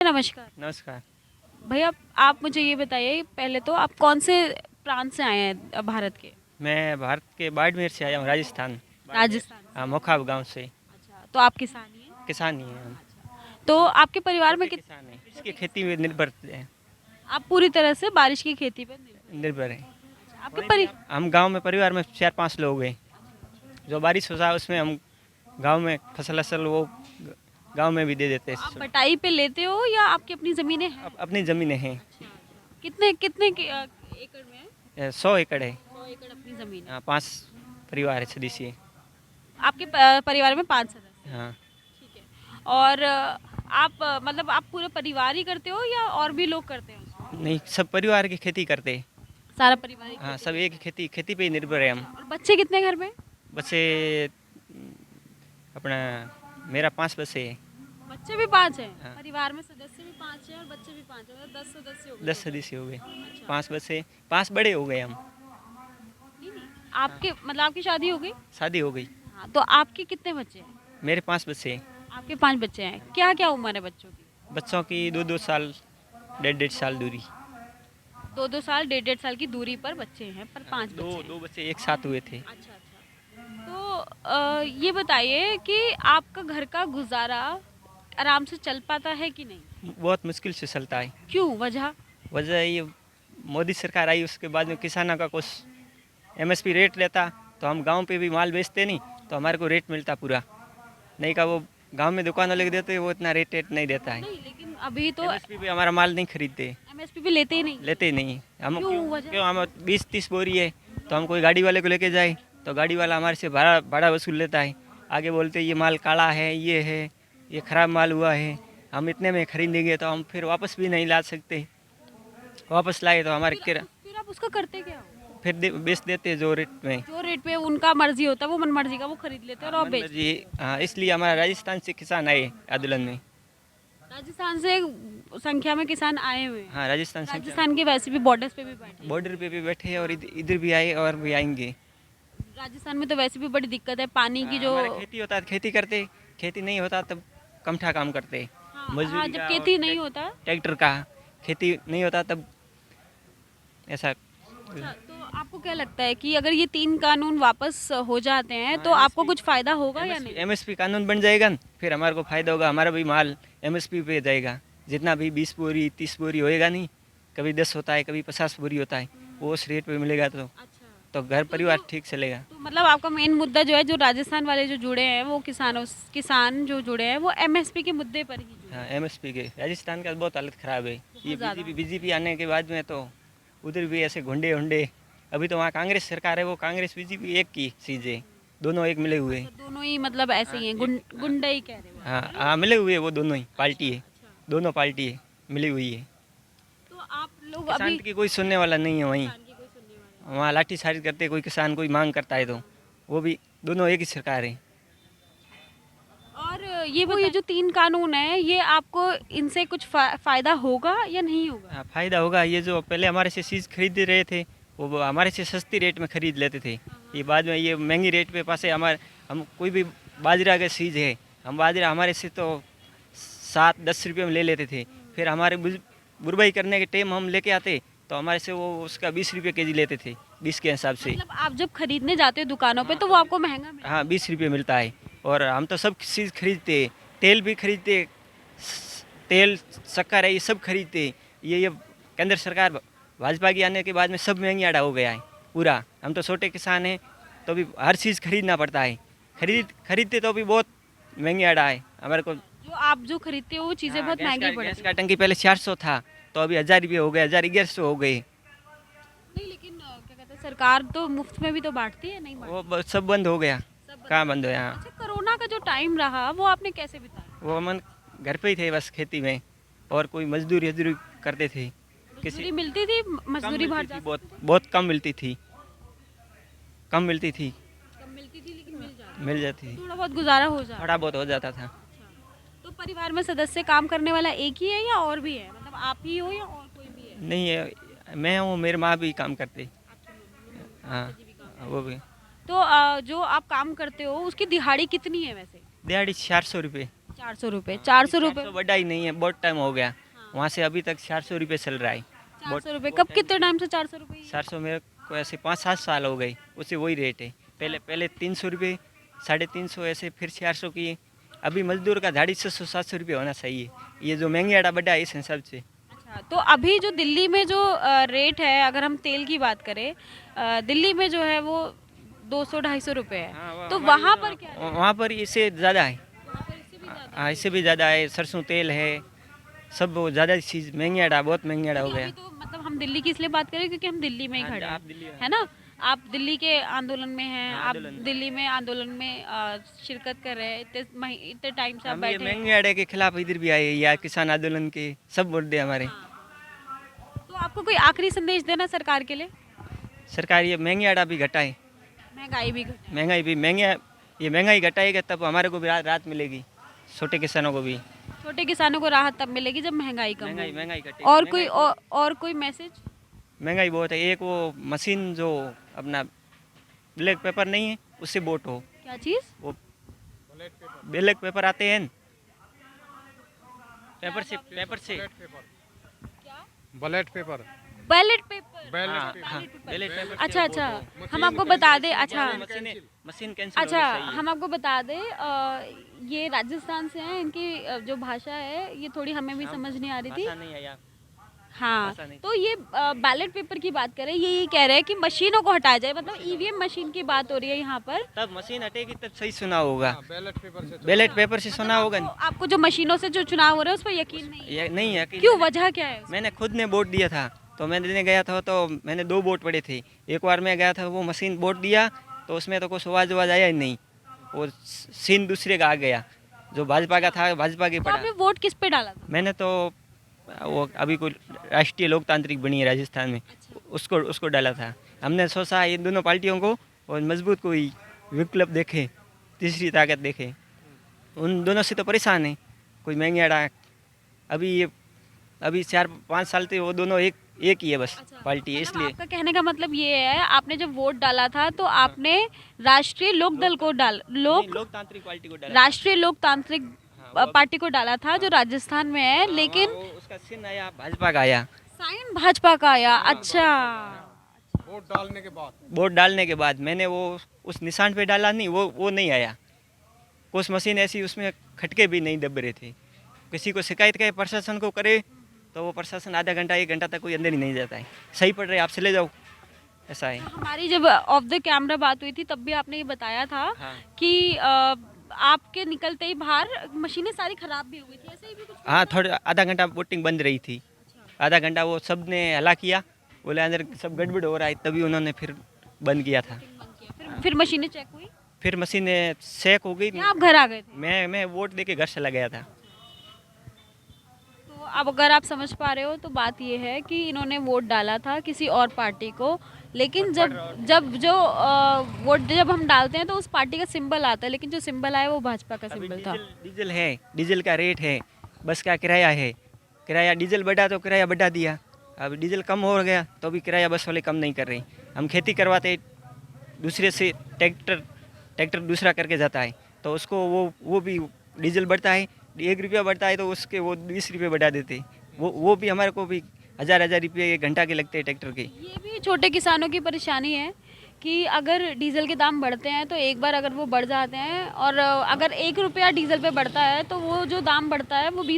नमस्कार। नमस्कार। भैया आप मुझे ये बताइए पहले तो आप कौन से प्रांत से आए हैं भारत के? मैं भारत के बाड़मेर से आया हूँ, राजस्थान। बाड़मेर। राजस्थान से। हाँ, मोखाब गांव से। अच्छा, तो आप किसान ही हैं? किसान ही हैं हम। तो आपके परिवार में छोटे किसान हैं, इसकी खेती में निर्भर हैं। आप पूरी तरह से बारिश की खेती पर निर्भर निर्भर हैं। हैं। आपके परि हम गांव में परिवार में 4-5 लोग हैं। जो बारिश होता है उसमें हम गांव में फसल असल वो गांव में भी दे देते आप हैं। बटाई पे लेते हो या आपकी अपनी ज़मीनें हैं? अपनी ज़मीनें हैं। कितने कितने एकड़ में है? 100 एकड़ है। 100 एकड़ अपनी ज़मीन है। हाँ, 5 परिवार है, सदस्य। आपके परिवार में 5 सदस्य हैं। हाँ, ठीक है। और आप मतलब आप पूरे परिवार ही करते हो या और भी लोग करते हैं उसमें? नहीं, सब परिवार की खेती करते हैं। सारा परिवार ही हाँ, खेती सब एक ही खेती पे ही निर्भर है हम। करता है। और बच्चे कितने घर में? बच्चे अपना मेरा 5 बच्चे हैं। बच्चे भी 5 हैं? हाँ। परिवार में सदस्य भी 5 हैं और बच्चे भी 5 हैं, मतलब 10 सदस्य हो गए 10 टोटल। सदस्य हो गए। अच्छा। 5 बच्चे, 5 बड़े हो गए हम। नहीं, नहीं, आपके मतलब आपकी शादी हो गई? शादी हो गई। हाँ, तो आपके कितने बच्चे हैं? मेरे 5 बच्चे हैं। आपके 5 बच्चे हैं। क्या क्या उम्र है बच्चों की? बच्चों की 2-2 साल, 1.5-1.5 साल दूरी। 2-2 साल, 1.5-1.5 साल की दूरी पर बच्चे हैं, पर 5 दो बच्चे हैं। दो बच्चे एक साथ हुए थे। अच्छा, अच्छा। तो ये बताइए कि आपका घर का गुजारा आराम से चल पाता है कि नहीं? बहुत मुश्किल से चलता है। क्यों? वजह? वजह ये मोदी सरकार आई उसके बाद में किसानों का कुछ एमएसपी रेट लेता तो हम गांव पे भी माल बेचते नहीं तो हमारे को रेट मिलता पूरा। नहीं का वो गांव में दुकान वाले को देते वो इतना रेट नहीं देता है। नहीं, लेकिन अभी तो एमएसपी पे हमारा माल नहीं खरीदते। एमएसपी पे लेते ही नहीं। लेते ही नहीं हम। क्यों? वजह? क्यों हम 20-30 बोरी है तो हम कोई गाड़ी वाले को लेके जाए तो गाड़ी वाला हमारे से भाड़ा भाड़ा वसूल लेता है। आगे बोलते ये माल काला है, ये ख़राब माल हुआ है, हम इतने में खरीदेंगे तो हम फिर वापस भी नहीं ला सकते। वापस लाए तो हमारे फिर आप उसका करते क्या हो? फिर बेच देते हैं जो रेट में। जो रेट पे उनका मर्जी होता है वो मन मर्जी का वो खरीद लेते हैं और आप बेच। जी हाँ, इसलिए हमारा राजस्थान से किसान आए आंदोलन में। राजस्थान से संख्या में किसान आए हुए हैं। हाँ, राजस्थान से राजस्थान के वैसे भी बॉर्डर्स पे भी बैठे हैं। बॉर्डर पे भी बैठे हैं और इधर भी आए और भी आएंगे। राजस्थान में तो वैसे भी बड़ी दिक्कत है पानी की जो। हमारा खेती होता है खेती करते, खेती नहीं होता तब कमठा काम करते। हाँ, हाँ, मजदूरी जब का खेती और नहीं होता। ट्रैक्टर का खेती नहीं होता तब ऐसा। अच्छा, तो आपको क्या लगता है कि अगर ये 3 कानून वापस हो जाते हैं तो आपको कुछ फायदा होगा या नहीं? एमएसपी कानून बन जाएगा न, फिर हमारे को फायदा होगा। हमारा भी माल एमएसपी पे जाएगा। जितना भी 20 बोरी 30 बोरी होएगा नहीं, कभी 10 होता है कभी 50 बोरी होता है, वो उस रेट पे मिलेगा अच्छा, तो घर परिवार ठीक चलेगा। तो मतलब आपका मेन मुद्दा जो है जो राजस्थान वाले जो जुड़े हैं वो किसान जो जुड़े हैं वो एमएसपी के मुद्दे पर ही जुड़े हैं। हाँ, एमएसपी के राजस्थान का बहुत हालत ख़राब है। ये ज़्यादा। बीजेपी आने के बाद में तो उधर भी ऐसे गुंडे हुंडे। अभी तो वहाँ कांग्रेस सरकार है, वो कांग्रेस बीजेपी एक की चीज़ है, दोनों एक मिले हुए हैं। तो दोनों ही मतलब ऐसे ही हैं गुंडे ही कह रहे हो। हाँ हाँ, मिले हुए हैं वो दोनों ही पार्टी है। अच्छा, दोनों पार्टी है मिली हुई है। तो आप लोग किसान अभी की कोई सुनने वाला नहीं है वहीं। किसान की कोई सुनने वाला वहाँ लाठीचार्ज करते, कोई किसान कोई मांग करता है तो वो भी दोनों एक ही सरकार है। नहीं। और ये जो 3 कानून है ये आपको इनसे कुछ फायदा होगा या नहीं होगा? हाँ, फायदा होगा। ये जो पहले हमारे से चीज़ खरीद रहे थे वो हमारे से सस्ती रेट में खरीद लेते थे। ये बाद में ये महंगी रेट पे पासे हम कोई भी बाजरा का चीज़ है, हम बाजरा हमारे से तो 7-10 रुपये में ले लेते थे। फिर हमारे बुरबाई करने के टाइम हम लेके आते तो हमारे से वो उसका 20 रुपये केजी लेते थे, 20 के हिसाब से। मतलब आप जब खरीदने जाते हो दुकानों पे तो वो आपको महंगा मिलता हाँ, 20 रुपये मिलता है। और हम तो सब चीज़ खरीदते, तेल भी खरीदते, तेल शक्कर है ये सब खरीदते। ये केंद्र सरकार भाजपा की आने के बाद में सब महंगाई हो गया है पूरा। हम तो छोटे किसान हैं तो भी हर चीज़ खरीदना पड़ता है। खरीदते तो भी बहुत महंगाई है हमारे को। है? जो खरीदते हो वो चीज़ें हाँ, बहुत महंगी गैस पड़ती का हैं। टंकी पहले 400 था तो अभी 1000 रुपये हो गए, 1100 हो गए। नहीं, लेकिन क्या कहते हैं सरकार तो मुफ्त में भी तो बांटती है, नहीं बांटती? वो सब बंद हो गया। सब बंद। कहाँ बंद हो यहाँ? अच्छा, कोरोना का जो टाइम रहा वो आपने कैसे बिताया? वो हम घर पे ही थे बस खेती में और कोई मजदूरी करते थे। मजदूरी मिलती थी? मजदूरी बाहर जा बहुत बहुत कम मिलती थी। कम मिलती थी। कम मिलती थी लेकिन मिल जाती थी। थोड़ा बहुत गुजारा हो जाता। थोड़ा बहुत हो जाता था। अच्छा, तो परिवार में सदस्य काम करने वाला एक ही है या और भी है? मतलब आप ही हो या और कोई भी है? नहीं है, मैं हूँ, मेरे माँ भी काम करते। हाँ, पिताजी भी काम वो भी। तो जो आप काम करते हो उसकी दिहाड़ी कितनी है वैसे? दिहाड़ी 400 रुपये। 400 रुपये, 400 रुपये। 400 बढ़ा ही नहीं है, बहुत टाइम हो गया। वहाँ से अभी तक 400 रुपये चल रहा है। 400 रुपये, कब कितने टाइम से 400 रुपये? 400 मेरे को ऐसे 5-7 साल हो गए, उससे वही रेट है। पहले पहले 300 रुपये, 350 ऐसे, फिर 400 की। अभी मजदूर का दिहाड़ी 600-700 रुपये होना चाहिए। ये जो महंगी आड़ा बढ़ा है इस हिसाब से। अच्छा, तो अभी जो दिल्ली में जो रेट है, अगर हम तेल की बात करें, दिल्ली में जो है वो 200-250 रुपये है, तो वहाँ पर क्या है? वहाँ पर इससे ज़्यादा है। वहाँ पर इससे भी ज़्यादा? हाँ, इससे भी ज़्यादा है। सरसों तेल है, सब वो ज़्यादा चीज़ महंगी आड़ा, बहुत महंगी आड़ा हो अभी गया। तो मतलब हम दिल्ली की इसलिए बात करें क्योंकि हम दिल्ली में ही हाँ, खड़े आप हैं, दिल्ली में है ना? आप दिल्ली के आंदोलन में हैं, हाँ, आप आंदोलन में। दिल्ली में आंदोलन में शिरकत कर रहे हैं, इतने टाइम से आप हम ये बैठे हैं। महंगी आड़े के खिलाफ इधर भी आए, या किसान आंदोलन के, सब वोट दे हमारे। तो आपको कोई आखिरी संदेश देना सरकार के लिए? सरकार ये महंगी आड़ा भी घटाए, महंगाई भी घटे। महंगाई भी ये महंगाई घटाएगा तब हमारे को भी राहत मिलेगी, छोटे किसानों को भी। छोटे किसानों को राहत तब मिलेगी जब महंगाई कम महंगाई होगी। महंगाई घटेगी। और कोई और कोई मैसेज? महंगाई बहुत है। एक वो मशीन जो अपना ब्लैक पेपर नहीं है, उससे वोट हो। क्या चीज़? वो ब्लैक पेपर आते हैं, पेपर से ballot paper ballot paper. Ballot paper. अच्छा अच्छा, हम आपको बता दें, अच्छा मशीन कैंसिल अच्छा, हम आपको बता दें, ये राजस्थान से हैं, इनकी जो भाषा है ये थोड़ी हमें भी समझ नहीं आ रही थी। नहीं आया। हाँ, भाषा नहीं। तो ये बैलेट पेपर की बात करें, ये कह रहे हैं कि मशीनों को हटाया जाए, मतलब ईवीएम मशीन की बात हो रही है यहाँ पर। तब मशीन हटेगी तब सही सुना होगा। बैलेट पेपर से बैलेट पेपर से सुना होगा। तो आपको जो मशीनों से जो चुनाव हो रहे हैं उस पर यकीन नहीं है? ये नहीं है कि क्यों, वजह क्या है? मैंने खुद ने वोट दिया था, तो मैं देने गया था तो मैंने 2 वोट पड़े थे। एक बार मैं गया था, वो मशीन वोट दिया तो उसमें तो कुछ आवाज आया ही नहीं, वो सीन दूसरे का आ गया। जो भाजपा का था, भाजपा की तो पड़ा। आपने वोट किस पे डाला था? मैंने तो वो अभी कोई राष्ट्रीय लोकतांत्रिक बनी है राजस्थान में, उसको डाला था। हमने सोचा इन दोनों पार्टियों को और मजबूत कोई विकल्प देखे, तीसरी ताकत देखे। उन दोनों से तो परेशान है, कोई महंगी आड़ा। अभी 4-5 साल से वो दोनों एक ही है बस पार्टी, मतलब इसलिए। आपका कहने का मतलब ये है, आपने जब वोट डाला था तो आपने राष्ट्रीय लोक दल को लोकतांत्रिक पार्टी को डाला। राष्ट्रीय लोकतांत्रिक पार्टी को डाला था जो राजस्थान में है, लेकिन वो उसका चिन्ह आया, भाजपा का आया। साइन भाजपा का आया। अच्छा, वोट डालने के बाद मैंने वो उस निशान पे डाला नहीं, वो नहीं आया। कुछ मशीन ऐसी उसमें खटके भी नहीं दब रहे थे। किसी को शिकायत करे, प्रशासन को करे, तो वो प्रशासन आधा घंटा 1 घंटा तक कोई अंदर ही नहीं जाता है। सही पड़ रहे, आप चले जाओ, ऐसा है। हमारी जब ऑफ द कैमरा बात हुई थी तब भी आपने ये बताया था हाँ। कि आपके निकलते ही बाहर मशीनें सारी खराब भी हो गई थी, ऐसे ही भी कुछ? हाँ, थोड़ा आधा घंटा वोटिंग बंद रही थी। आधा घंटा वो सब ने हला किया, बोले अंदर सब गड़बड़ हो रहा है, तभी उन्होंने फिर बंद किया था। फिर मशीनें चेक हुई? फिर मशीनें चेक हो गई। या आप घर आ गए थे? मैं वोट दे के घर चला गया था। तो अब अगर आप समझ पा रहे हो तो बात ये है कि इन्होंने वोट डाला था किसी और पार्टी को, लेकिन वोट जब हम डालते हैं तो उस पार्टी का सिंबल आता है, लेकिन जो सिंबल आया वो भाजपा का अभी सिंबल था। डीजल है, डीजल का रेट है, बस का किराया है। किराया डीजल बढ़ा तो किराया बढ़ा दिया। अब डीजल कम हो गया तो भी किराया बस वाले कम नहीं कर रहे। हम खेती करवाते दूसरे से, ट्रैक्टर दूसरा करके जाता है तो उसको वो भी डीजल बढ़ता है, 1 रुपया बढ़ता है तो उसके वो 20 रुपये बढ़ा देते। वो भी हमारे को भी हज़ार रुपये 1 घंटा के लगते हैं ट्रैक्टर के। ये भी छोटे किसानों की परेशानी है कि अगर डीजल के दाम बढ़ते हैं तो एक बार अगर वो बढ़ जाते हैं, और अगर 1 रुपया डीजल पे बढ़ता है तो वो जो दाम बढ़ता है वो 20